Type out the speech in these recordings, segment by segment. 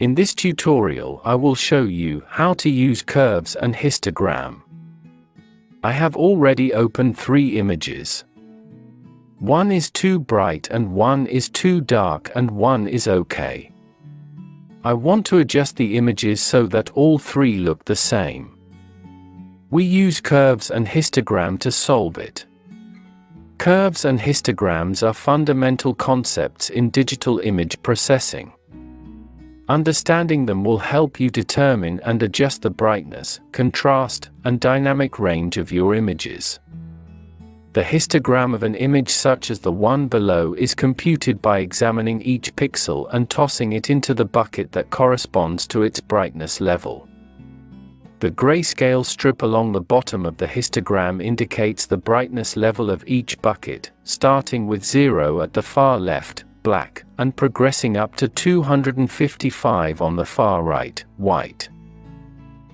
In this tutorial I will show you how to use curves and histogram. I have already opened 3 images. One is too bright and one is too dark and one is okay. I want to adjust the images so that all 3 look the same. We use curves and histogram to solve it. Curves and histograms are fundamental concepts in digital image processing. Understanding them will help you determine and adjust the brightness, contrast, and dynamic range of your images. The histogram of an image such as the one below is computed by examining each pixel and tossing it into the bucket that corresponds to its brightness level. The grayscale strip along the bottom of the histogram indicates the brightness level of each bucket, starting with 0 at the far left, black, and progressing up to 255 on the far right, white.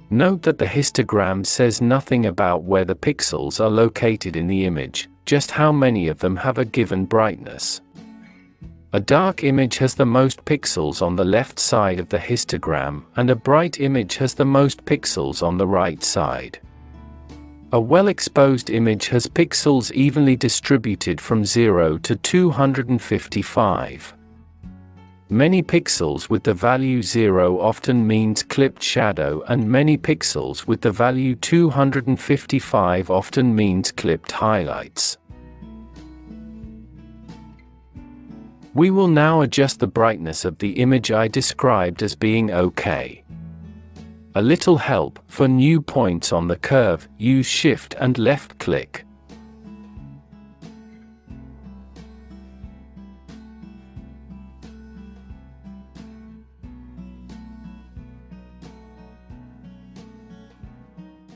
Note that the histogram says nothing about where the pixels are located in the image, just how many of them have a given brightness. A dark image has the most pixels on the left side of the histogram, and a bright image has the most pixels on the right side. A well-exposed image has pixels evenly distributed from 0 to 255. Many pixels with the value 0 often means clipped shadow, and many pixels with the value 255 often means clipped highlights. We will now adjust the brightness of the image I described as being okay. A little help: for new points on the curve, use Shift and left click.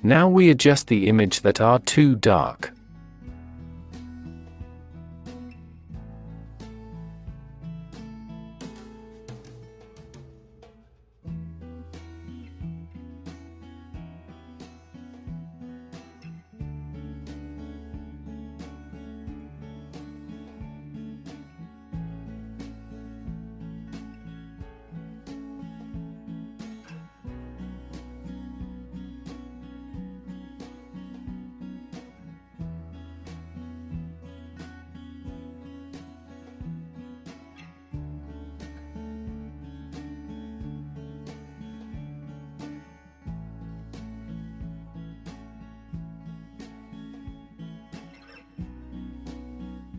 Now we adjust the image that are too dark.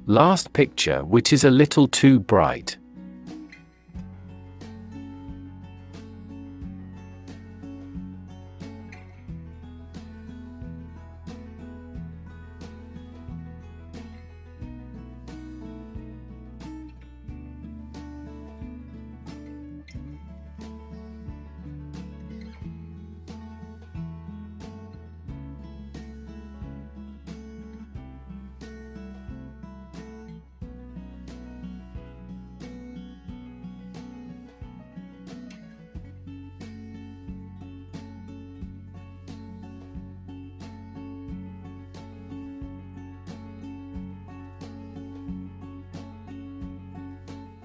Last picture, which is a little too bright.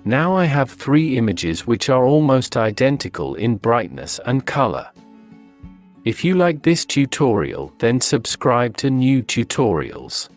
Now I have 3 images which are almost identical in brightness and color. If you like this tutorial, then subscribe to new tutorials.